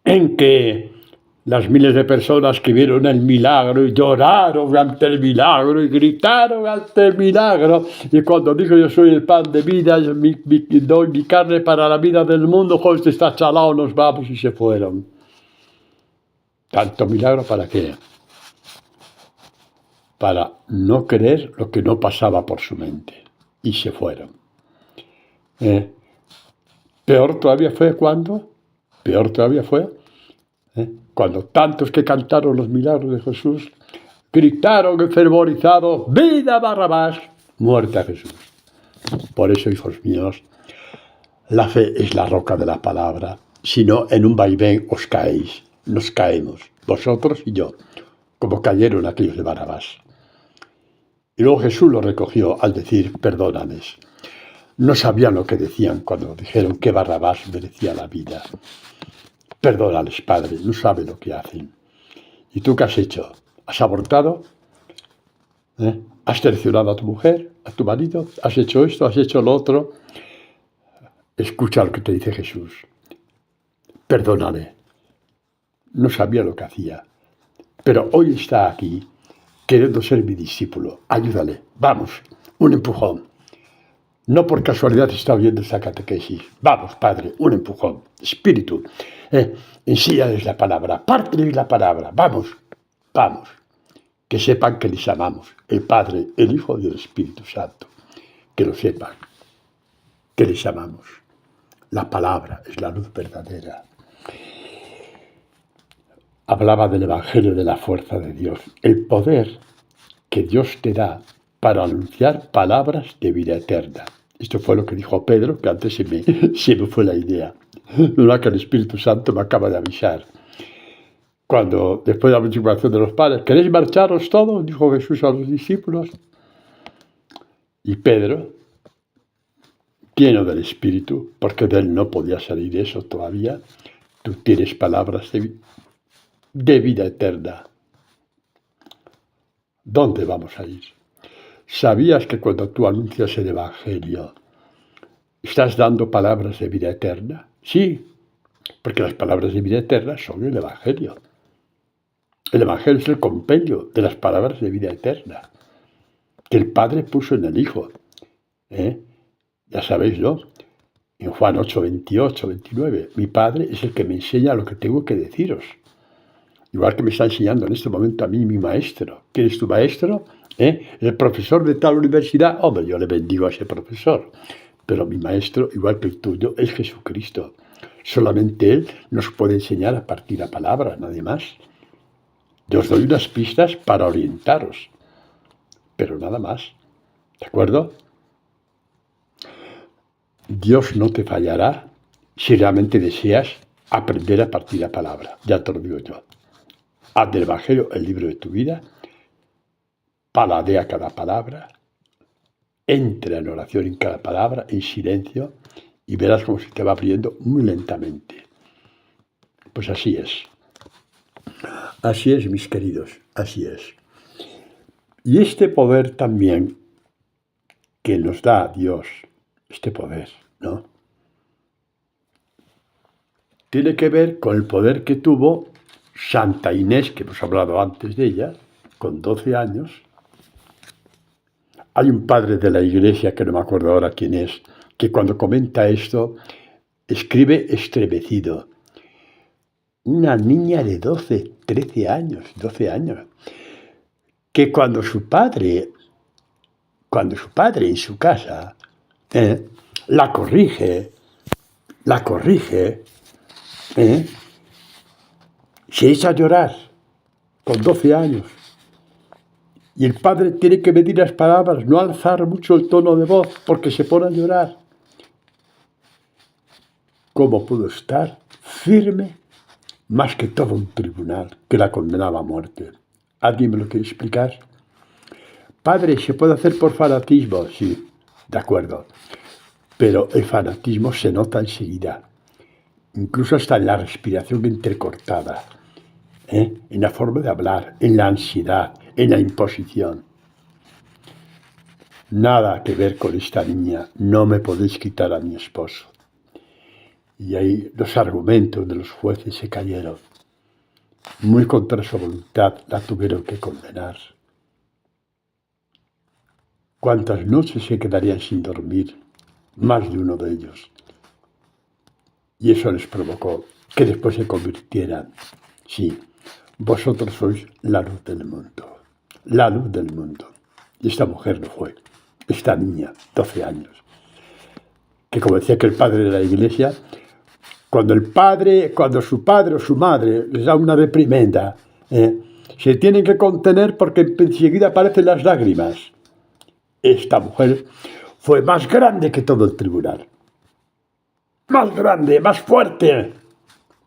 En que las miles de personas que vieron el milagro y lloraron ante el milagro y gritaron ante el milagro. Y cuando dijo yo soy el pan de vida, doy mi carne para la vida del mundo, José está chalado, nos vamos, y se fueron. ¿Tanto milagro para qué? Para no creer lo que no pasaba por su mente. Y se fueron. Peor todavía fue cuando cuando tantos que cantaron los milagros de Jesús gritaron enfervorizados, ¡viva Barrabás! Muerte a Jesús. Por eso, hijos míos, la fe es la roca de la palabra. Si no, en un vaivén os caéis, nos caemos, vosotros y yo, como cayeron aquellos de Barrabás. Y luego Jesús lo recogió al decir, perdónales. No sabían lo que decían cuando dijeron que Barrabás merecía la vida. Perdónales, Padre, no saben lo que hacen. ¿Y tú qué has hecho? ¿Has abortado? ¿Has traicionado a tu mujer, a tu marido? ¿Has hecho esto? ¿Has hecho lo otro? Escucha lo que te dice Jesús. Perdónale. No sabía lo que hacía. Pero hoy está aquí, queriendo ser mi discípulo. Ayúdale. Vamos, un empujón. No por casualidad está oyendo esta catequesis. Vamos, Padre, un empujón. Espíritu, enséñales la palabra, párteles la palabra. Vamos, vamos. Que sepan que les amamos, el Padre, el Hijo y el Espíritu Santo. Que lo sepan, que les amamos. La palabra es la luz verdadera. Hablaba del Evangelio de la fuerza de Dios, el poder que Dios te da para anunciar palabras de vida eterna. Esto fue lo que dijo Pedro, que antes se me fue la idea. No, que el Espíritu Santo me acaba de avisar. Cuando, después de la multiplicación de los panes, ¿queréis marcharos todos?, dijo Jesús a los discípulos. Y Pedro, lleno del Espíritu, porque de él no podía salir eso todavía, tú tienes palabras de vida eterna. ¿Dónde vamos a ir? ¿Sabías que cuando tú anuncias el Evangelio, estás dando palabras de vida eterna? Sí, porque las palabras de vida eterna son el Evangelio. El Evangelio es el compendio de las palabras de vida eterna que el Padre puso en el Hijo. Ya sabéis, ¿no? En Juan 8, 28, 29, mi Padre es el que me enseña lo que tengo que deciros. Igual que me está enseñando en este momento a mí mi maestro. ¿Quién es tu maestro? El profesor de tal universidad. Hombre, yo le bendigo a ese profesor. Pero mi maestro, igual que el tuyo, es Jesucristo. Solamente Él nos puede enseñar a partir la palabra, nadie más. Yo os doy unas pistas para orientaros, pero nada más. ¿De acuerdo? Dios no te fallará si realmente deseas aprender a partir la palabra. Ya te lo digo yo. Haz del Evangelio el libro de tu vida, paladea cada palabra, entra en oración en cada palabra, en silencio, y verás cómo se te va abriendo muy lentamente. Pues así es. Así es, mis queridos, así es. Y este poder también que nos da Dios, este poder, ¿no? Tiene que ver con el poder que tuvo Santa Inés, que hemos hablado antes de ella, con 12 años. Hay un padre de la iglesia, que no me acuerdo ahora quién es, que cuando comenta esto, escribe estremecido. Una niña de 12 años, que cuando su padre en su casa la corrige, se echa a llorar con 12 años. Y el padre tiene que medir las palabras, no alzar mucho el tono de voz, porque se pone a llorar. ¿Cómo pudo estar firme más que todo un tribunal que la condenaba a muerte? ¿Alguien me lo quiere explicar? Padre, ¿se puede hacer por fanatismo? Sí, de acuerdo. Pero el fanatismo se nota enseguida, incluso hasta en la respiración entrecortada, en la forma de hablar, en la ansiedad, en la imposición. Nada que ver con esta niña, no me podéis quitar a mi esposo. Y ahí los argumentos de los jueces se cayeron. Muy contra su voluntad la tuvieron que condenar. ¿Cuántas noches se quedarían sin dormir? Más de uno de ellos. Y eso les provocó que después se convirtieran. Sí, vosotros sois la luz del mundo. La luz del mundo. Y esta mujer lo fue. Esta niña, 12 años. Que como decía que el padre de la iglesia, cuando su padre o su madre les da una reprimenda, se tienen que contener porque enseguida aparecen las lágrimas. Esta mujer fue más grande que todo el tribunal. Más grande, más fuerte,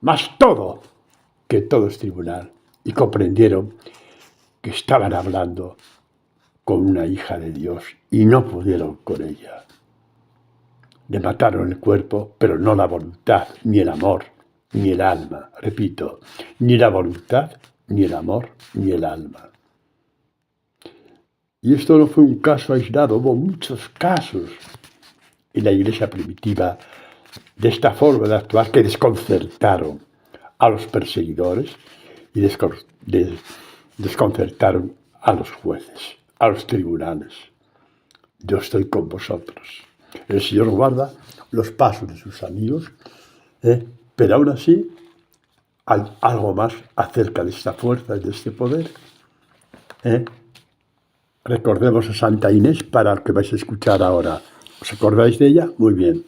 más todo que todo el tribunal. Y comprendieron que estaban hablando con una hija de Dios y no pudieron con ella. Le mataron el cuerpo, pero no la voluntad, ni el amor, ni el alma. Repito, ni la voluntad, ni el amor, ni el alma. Y esto no fue un caso aislado, hubo muchos casos en la iglesia primitiva de esta forma de actuar que desconcertaron a los perseguidores y desconcertaron a los jueces, a los tribunales. Yo estoy con vosotros. El Señor guarda los pasos de sus amigos, pero aún así hay algo más acerca de esta fuerza y de este poder. Recordemos a Santa Inés para el que vais a escuchar ahora. ¿Os acordáis de ella? Muy bien.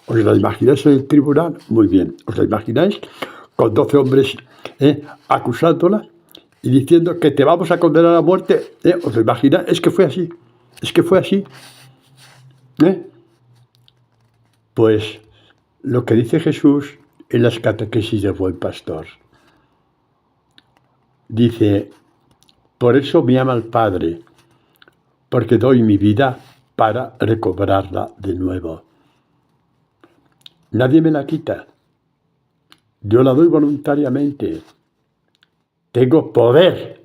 ¿Os la imagináis en el tribunal? Muy bien. ¿Os la imagináis con 12 hombres acusándola y diciendo que te vamos a condenar a muerte? ¿Os lo imagináis? Es que fue así. Es que fue así. Pues lo que dice Jesús en las catequesis del Buen Pastor. Dice, por eso me ama el Padre, porque doy mi vida para recobrarla de nuevo. Nadie me la quita. Yo la doy voluntariamente. Tengo poder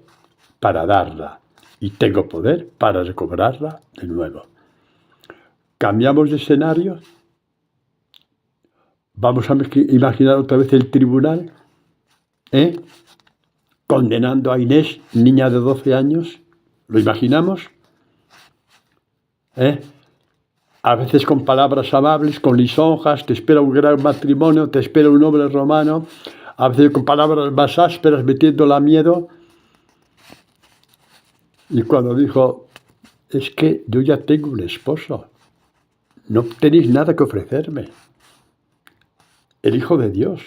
para darla y tengo poder para recobrarla de nuevo. Cambiamos de escenario. Vamos a imaginar otra vez el tribunal, condenando a Inés, niña de 12 años. ¿Lo imaginamos? A veces con palabras amables, con lisonjas, te espera un gran matrimonio, te espera un hombre romano, a veces con palabras más ásperas, metiéndola a miedo. Y cuando dijo, es que yo ya tengo un esposo, no tenéis nada que ofrecerme. El Hijo de Dios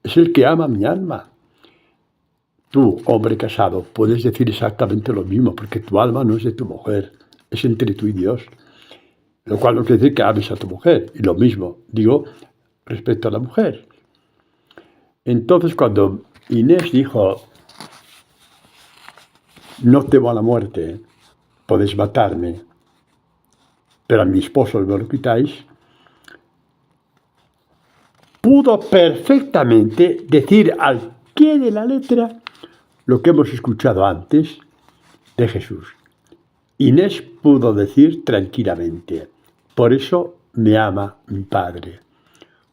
es el que ama mi alma. Tú, hombre casado, puedes decir exactamente lo mismo, porque tu alma no es de tu mujer, es entre tú y Dios. Lo cual no quiere decir que ames a tu mujer. Y lo mismo digo respecto a la mujer. Entonces, cuando Inés dijo, no temo a la muerte, podéis matarme, pero a mi esposo no lo quitáis, pudo perfectamente decir al pie de la letra lo que hemos escuchado antes de Jesús. Inés pudo decir tranquilamente, por eso me ama mi Padre,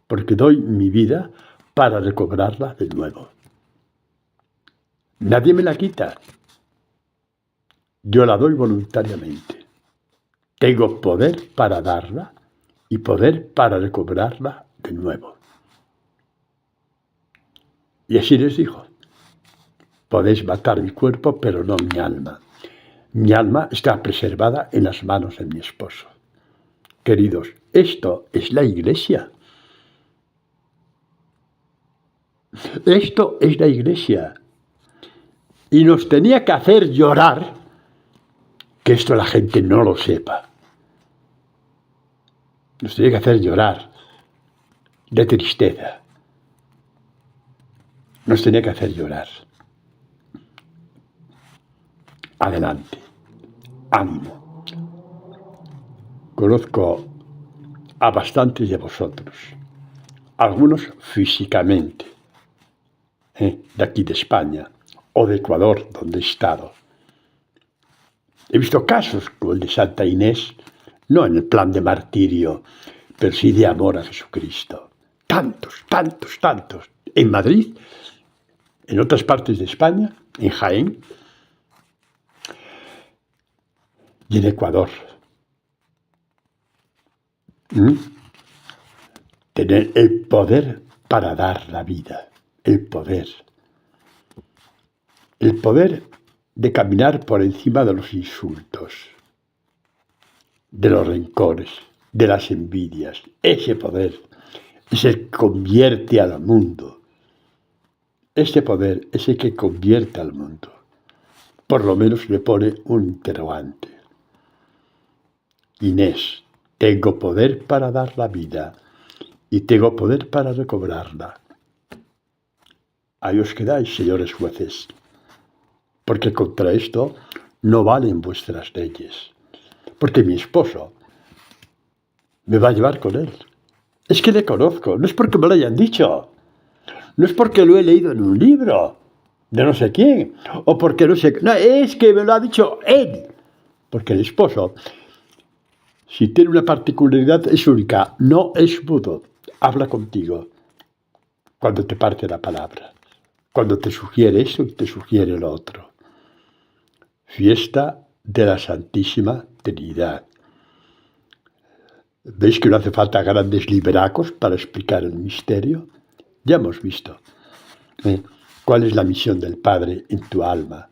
porque doy mi vida para recobrarla de nuevo. Nadie me la quita. Yo la doy voluntariamente. Tengo poder para darla y poder para recobrarla de nuevo. Y así les dijo, podéis matar mi cuerpo, pero no mi alma. Mi alma está preservada en las manos de mi esposo. Queridos, esto es la Iglesia. Esto es la Iglesia. Y nos tenía que hacer llorar que esto la gente no lo sepa. Nos tenía que hacer llorar de tristeza. Nos tenía que hacer llorar. Adelante. Ánimo. Conozco a bastantes de vosotros, algunos físicamente, de aquí de España o de Ecuador, donde he estado. He visto casos como el de Santa Inés, no en el plan de martirio, pero sí de amor a Jesucristo. Tantos, tantos, tantos. En Madrid, en otras partes de España, en Jaén y en Ecuador. Tener el poder para dar la vida, el poder de caminar por encima de los insultos, de los rencores, de las envidias. Ese poder es el que convierte al mundo. Ese poder es el que convierte al mundo. Por lo menos le pone un interrogante. Inés, Tengo poder para dar la vida y tengo poder para recobrarla. Ahí os quedáis, señores jueces, porque contra esto no valen vuestras leyes, porque mi esposo me va a llevar con él. Es que le conozco, no es porque me lo hayan dicho, no es porque lo he leído en un libro de no sé quién, o porque no sé qué, no, es que me lo ha dicho él, porque el esposo, si tiene una particularidad, es única, no es mudo, habla contigo cuando te parte la palabra, cuando te sugiere eso y te sugiere lo otro. Fiesta de la Santísima Trinidad. ¿Veis que no hace falta grandes libracos para explicar el misterio? Ya hemos visto cuál es la misión del Padre en tu alma,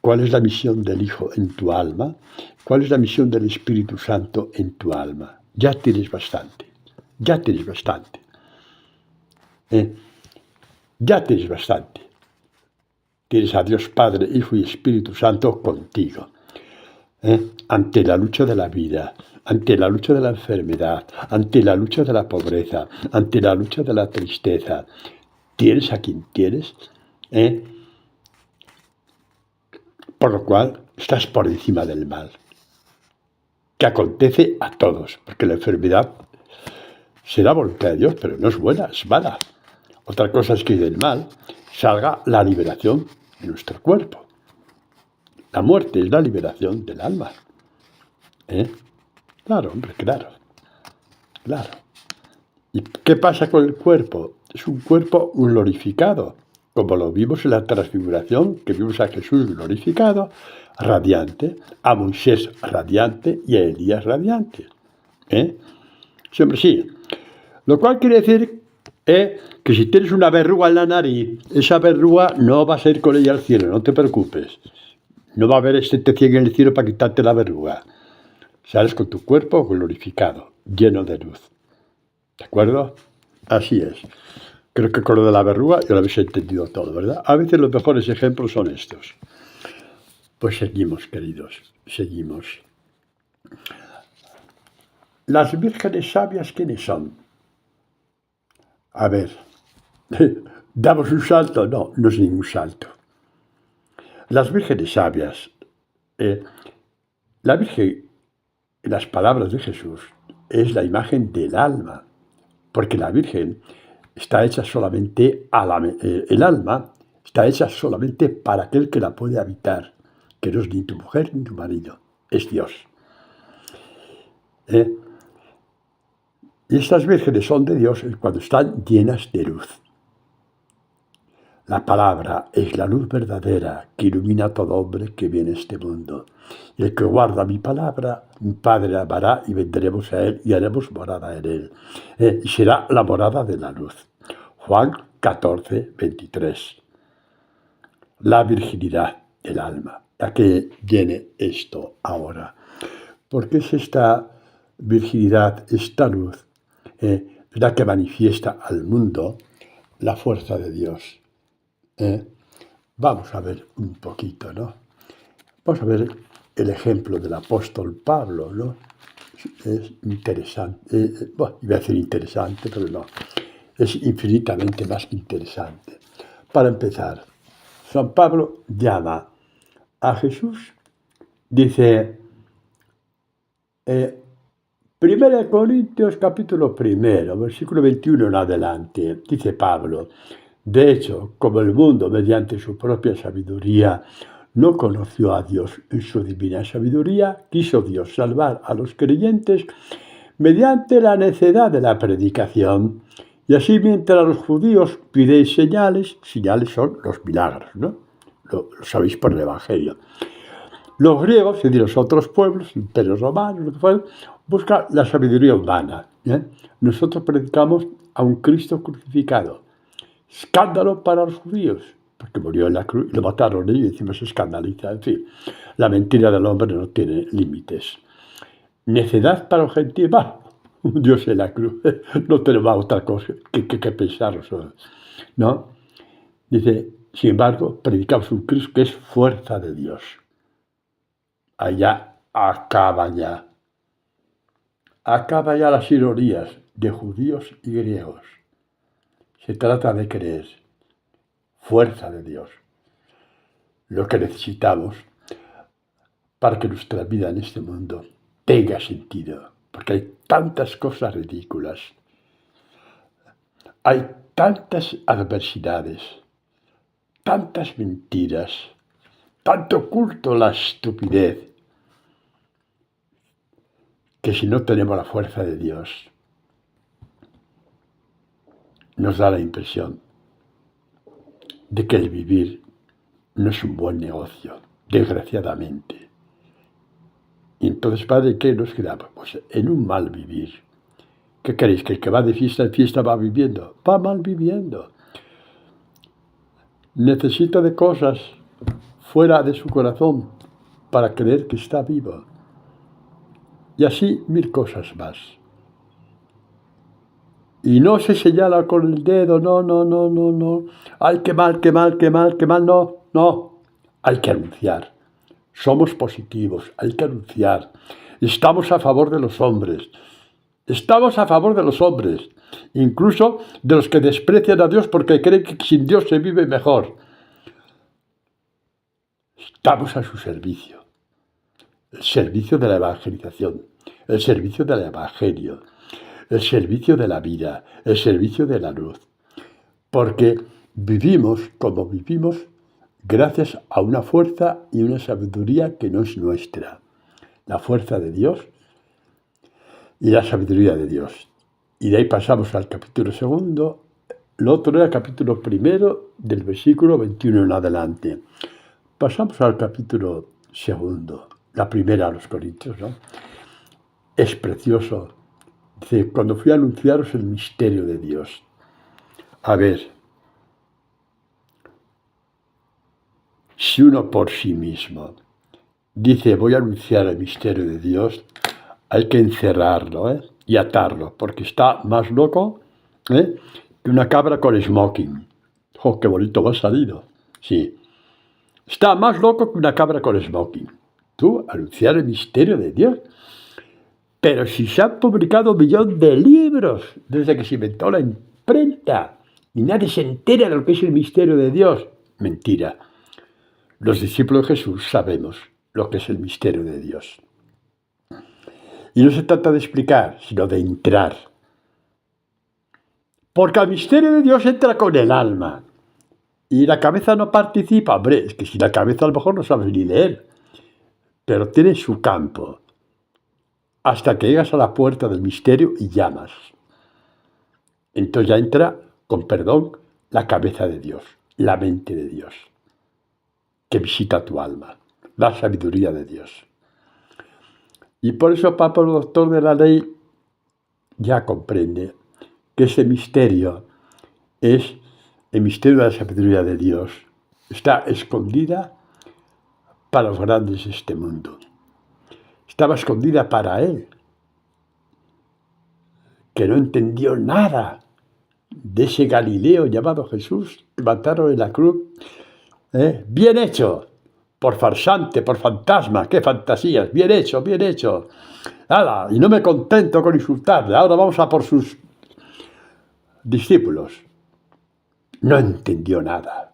cuál es la misión del Hijo en tu alma, cuál es la misión del Espíritu Santo en tu alma. Ya tienes bastante, ya tienes bastante. Ya tienes bastante. Tienes a Dios Padre, Hijo y Espíritu Santo contigo. Ante la lucha de la vida, ante la lucha de la enfermedad, ante la lucha de la pobreza, ante la lucha de la tristeza, tienes a quien tienes, por lo cual estás por encima del mal, que acontece a todos, porque la enfermedad será voluntad de Dios, pero no es buena, es mala. Otra cosa es que del mal salga la liberación de nuestro cuerpo. La muerte es la liberación del alma. Claro, hombre, claro. ¿Y qué pasa con el cuerpo? Es un cuerpo glorificado, como lo vimos en la transfiguración, que vimos a Jesús glorificado, radiante, a Moisés radiante y a Elías radiante. Siempre sí. Lo cual quiere decir que si tienes una verruga en la nariz, esa verruga no va a ser con ella al cielo, no te preocupes. No va a haber en el cielo para quitarte la verruga. Sales con tu cuerpo glorificado, lleno de luz. ¿De acuerdo? Así es. Creo que con lo de la verruga ya lo habéis entendido todo, ¿verdad? A veces los mejores ejemplos son estos. Pues seguimos, queridos, seguimos. Las vírgenes sabias, ¿quiénes son? A ver, ¿damos un salto? No, no es ningún salto. Las vírgenes sabias, la Virgen, en las palabras de Jesús, es la imagen del alma, porque la Virgen está hecha solamente el alma está hecha solamente para aquel que la puede habitar, que no es ni tu mujer ni tu marido, es Dios. Y estas vírgenes son de Dios cuando están llenas de luz. La palabra es la luz verdadera que ilumina a todo hombre que viene a este mundo. Y el que guarda mi palabra, mi Padre la amará y vendremos a él y haremos morada en él. Y será la morada de la luz. Juan 14, 23. La virginidad del alma. ¿A qué viene esto ahora? Porque es esta virginidad, esta luz, la que manifiesta al mundo la fuerza de Dios. Vamos a ver un poquito, ¿no? Vamos a ver el ejemplo del apóstol Pablo, ¿no? Es interesante, iba a decir interesante, pero no, es infinitamente más que interesante. Para empezar, San Pablo llama a Jesús, dice, 1 Corintios capítulo 1, versículo 21 en adelante, dice Pablo, de hecho, como el mundo, mediante su propia sabiduría, no conoció a Dios en su divina sabiduría, quiso Dios salvar a los creyentes mediante la necedad de la predicación. Y así, mientras los judíos pidéis señales son los milagros, ¿no? Lo sabéis por el Evangelio. Los griegos, y de los otros pueblos, imperios romanos, lo que fuera, buscan la sabiduría humana. Nosotros predicamos a un Cristo crucificado. Escándalo para los judíos, porque murió en la cruz y lo mataron ellos y encima se escandaliza. En fin, la mentira del hombre no tiene límites. Necedad para los gentiles, Dios en la cruz, no tenemos otra cosa que pensar nosotros, ¿no? Dice, sin embargo, predicamos un Cristo que es fuerza de Dios. Allá acaba ya. Acaba ya las ironías de judíos y griegos. Se trata de creer. Fuerza de Dios. Lo que necesitamos para que nuestra vida en este mundo tenga sentido. Porque hay tantas cosas ridículas. Hay tantas adversidades, tantas mentiras, tanto culto a la estupidez, que si no tenemos la fuerza de Dios, nos da la impresión de que el vivir no es un buen negocio, desgraciadamente. Y entonces, ¿padre, qué nos quedamos? Pues en un mal vivir. ¿Qué queréis? ¿Que el que va de fiesta en fiesta va viviendo? Va mal viviendo. Necesita de cosas fuera de su corazón para creer que está vivo. Y así 1000 cosas más. Y no se señala con el dedo, no. Ay, qué mal, no. Hay que anunciar. Somos positivos, hay que anunciar. Estamos a favor de los hombres. Estamos a favor de los hombres, incluso de los que desprecian a Dios porque creen que sin Dios se vive mejor. Estamos a su servicio. El servicio de la evangelización, el servicio del evangelio, el servicio de la vida, el servicio de la luz. Porque vivimos como vivimos gracias a una fuerza y una sabiduría que no es nuestra. La fuerza de Dios y la sabiduría de Dios. Y de ahí pasamos al capítulo 2, lo otro era el capítulo 1 del versículo 21 en adelante. Pasamos al capítulo 2, la primera a los Corintios, ¿no? Es precioso. Dice, cuando fui a anunciaros el misterio de Dios. A ver, si uno por sí mismo dice, voy a anunciar el misterio de Dios, hay que encerrarlo y atarlo, porque está más loco que una cabra con smoking. ¡Oh, qué bonito me ha salido! Sí, está más loco que una cabra con smoking. Tú, anunciar el misterio de Dios. Pero si se han publicado 1 millón de libros desde que se inventó la imprenta y nadie se entera de lo que es el misterio de Dios. Mentira. Los discípulos de Jesús sabemos lo que es el misterio de Dios. Y no se trata de explicar, sino de entrar. Porque al misterio de Dios entra con el alma. Y la cabeza no participa. Hombre, es que si la cabeza a lo mejor no sabes ni leer. Pero tiene su campo. Hasta que llegas a la puerta del misterio y llamas. Entonces ya entra, con perdón, la cabeza de Dios, la mente de Dios, que visita tu alma, la sabiduría de Dios. Y por eso Pablo, doctor de la ley, ya comprende que ese misterio es el misterio de la sabiduría de Dios. Está escondida para los grandes de este mundo. Estaba escondida para él, que no entendió nada de ese Galileo llamado Jesús, que mataron en la cruz. Bien hecho, por farsante, por fantasma, qué fantasías, bien hecho. ¡Hala! Y no me contento con insultarle, ahora vamos a por sus discípulos. No entendió nada.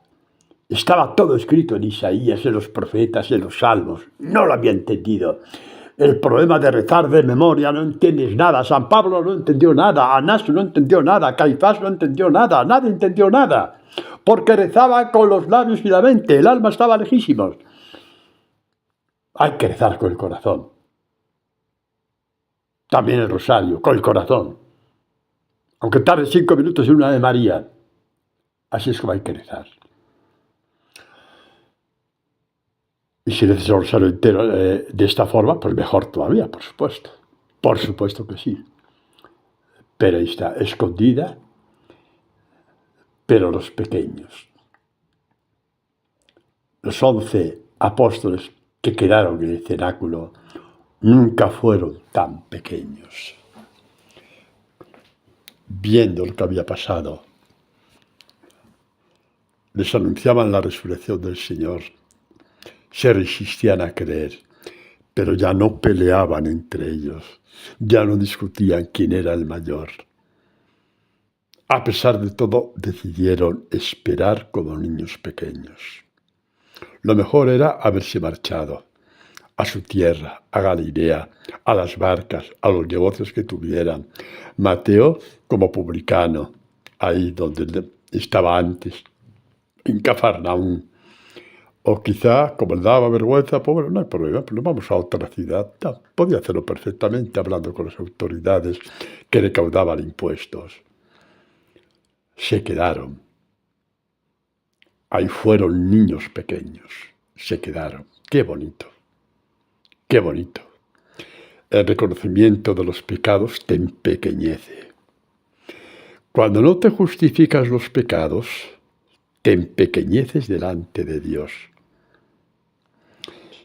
Estaba todo escrito en Isaías, en los profetas, en los salmos. No lo había entendido. El problema de rezar de memoria, no entiendes nada. San Pablo no entendió nada. Anás no entendió nada. Caifás no entendió nada. Nadie entendió nada. Porque rezaba con los labios y la mente. El alma estaba lejísimos. Hay que rezar con el corazón. También el rosario, con el corazón. Aunque tarde 5 minutos en una Ave María. Así es como hay que rezar. Y si rezas el rosario entero de esta forma, pues mejor todavía, por supuesto. Por supuesto que sí. Pero ahí está, escondida, pero los pequeños. Los 11 apóstoles que quedaron en el cenáculo nunca fueron tan pequeños. Viendo lo que había pasado, les anunciaban la resurrección del Señor. Se resistían a creer, pero ya no peleaban entre ellos, ya no discutían quién era el mayor. A pesar de todo, decidieron esperar como niños pequeños. Lo mejor era haberse marchado a su tierra, a Galilea, a las barcas, a los negocios que tuvieran. Mateo como publicano, ahí donde estaba antes, en Cafarnaúm. O quizá, como le daba vergüenza, pobre, no hay problema, pero vamos a otra ciudad. No, podía hacerlo perfectamente hablando con las autoridades que recaudaban impuestos. Se quedaron. Ahí fueron niños pequeños. Se quedaron. Qué bonito. Qué bonito. El reconocimiento de los pecados te empequeñece. Cuando no te justificas los pecados, te empequeñeces delante de Dios.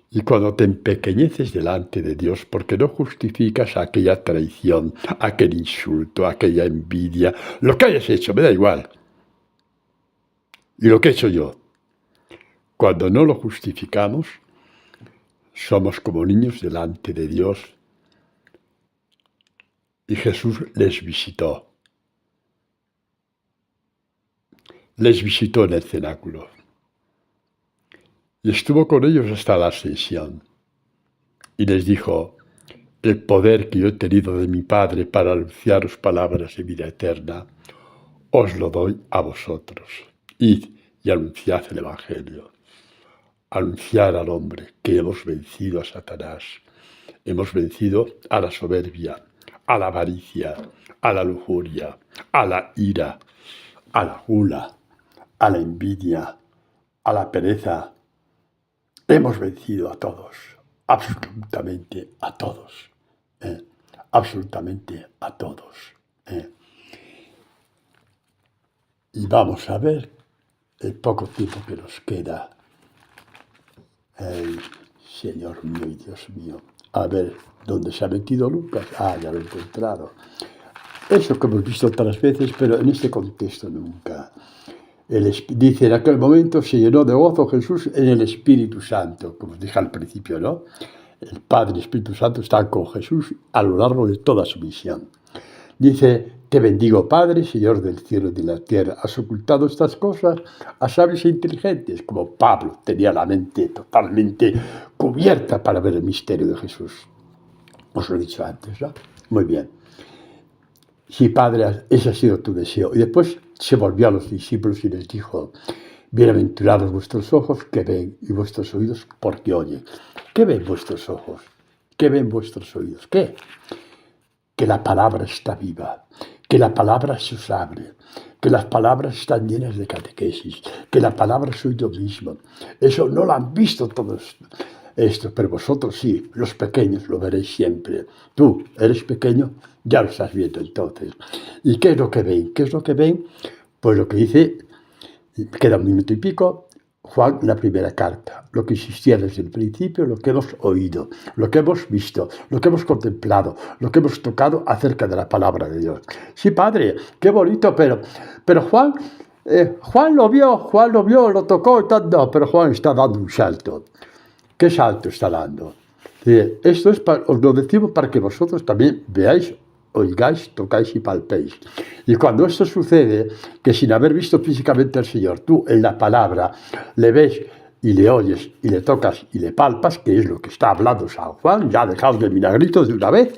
Y cuando te empequeñeces delante de Dios porque no justificas aquella traición, aquel insulto, aquella envidia, lo que hayas hecho, me da igual. Y lo que he hecho yo, cuando no lo justificamos, somos como niños delante de Dios. Y Jesús les visitó. Les visitó en el cenáculo. Y estuvo con ellos hasta la ascensión. Y les dijo: el poder que yo he tenido de mi Padre para anunciaros palabras de vida eterna, os lo doy a vosotros. Id y anunciad el Evangelio. Anunciar al hombre que hemos vencido a Satanás. Hemos vencido a la soberbia, a la avaricia, a la lujuria, a la ira, a la gula, a la envidia, a la pereza. Hemos vencido a todos, absolutamente a todos, absolutamente a todos. Y vamos a ver el poco tiempo que nos queda. Señor mío y Dios mío. A ver, ¿dónde se ha metido Lucas? Ah, ya lo he encontrado. Eso que hemos visto otras veces, pero en este contexto nunca. Dice, en aquel momento se llenó de gozo Jesús en el Espíritu Santo, como os dije al principio, ¿no? El Padre y el Espíritu Santo están con Jesús a lo largo de toda su misión. Dice: te bendigo, Padre, Señor del cielo y de la tierra. Has ocultado estas cosas a sabios e inteligentes, como Pablo tenía la mente totalmente cubierta para ver el misterio de Jesús. Os lo he dicho antes, ¿no? Muy bien. Sí, Padre, ese ha sido tu deseo. Y después se volvió a los discípulos y les dijo: bienaventurados vuestros ojos que ven y vuestros oídos porque oyen. ¿Qué ven vuestros ojos? ¿Qué ven vuestros oídos? ¿Qué? Que la palabra está viva, que la palabra se os abre, que las palabras están llenas de catequesis, que la palabra soy yo mismo. Eso no lo han visto todos esto, pero vosotros sí, los pequeños lo veréis siempre. Tú eres pequeño, ya lo estás viendo entonces. ¿Y qué es lo que ven? ¿Qué es lo que ven? Pues lo que dice, queda un minuto y pico, Juan, la primera carta, lo que existía desde el principio, lo que hemos oído, lo que hemos visto, lo que hemos contemplado, lo que hemos tocado acerca de la palabra de Dios. Sí, Padre, qué bonito, pero Juan lo vio, lo tocó y tal. No, pero Juan está dando un salto. ¿Qué salto está dando? Esto es os lo decimos para que vosotros también veáis, oigáis, tocáis y palpéis. Y cuando esto sucede, que sin haber visto físicamente al Señor, tú en la palabra le ves y le oyes y le tocas y le palpas, que es lo que está hablando San Juan, ya dejaos de milagritos de una vez.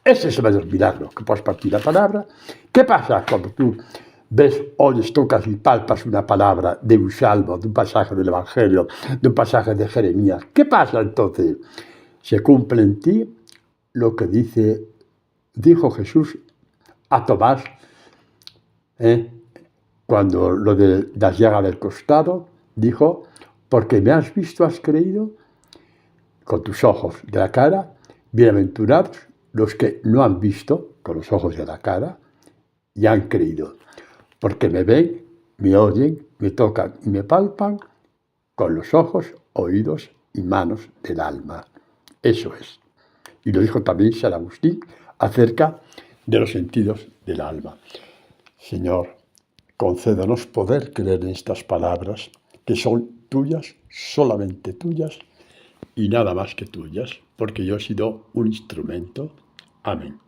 Ese es el mayor milagro, que puedes partir la palabra. ¿Qué pasa cuando tú ves, oyes, tocas y palpas una palabra de un salmo, de un pasaje del Evangelio, de un pasaje de Jeremías? ¿Qué pasa entonces? Se cumple en ti lo que dijo Jesús a Tomás, cuando lo de la llaga del costado, dijo: porque me has visto, has creído, con tus ojos de la cara. Bienaventurados los que no han visto con los ojos de la cara y han creído, porque me ven, me oyen, me tocan y me palpan con los ojos, oídos y manos del alma. Eso es. Y lo dijo también San Agustín acerca de los sentidos del alma. Señor, concédenos poder creer en estas palabras, que son tuyas, solamente tuyas, y nada más que tuyas. porque yo he sido un instrumento. Amén.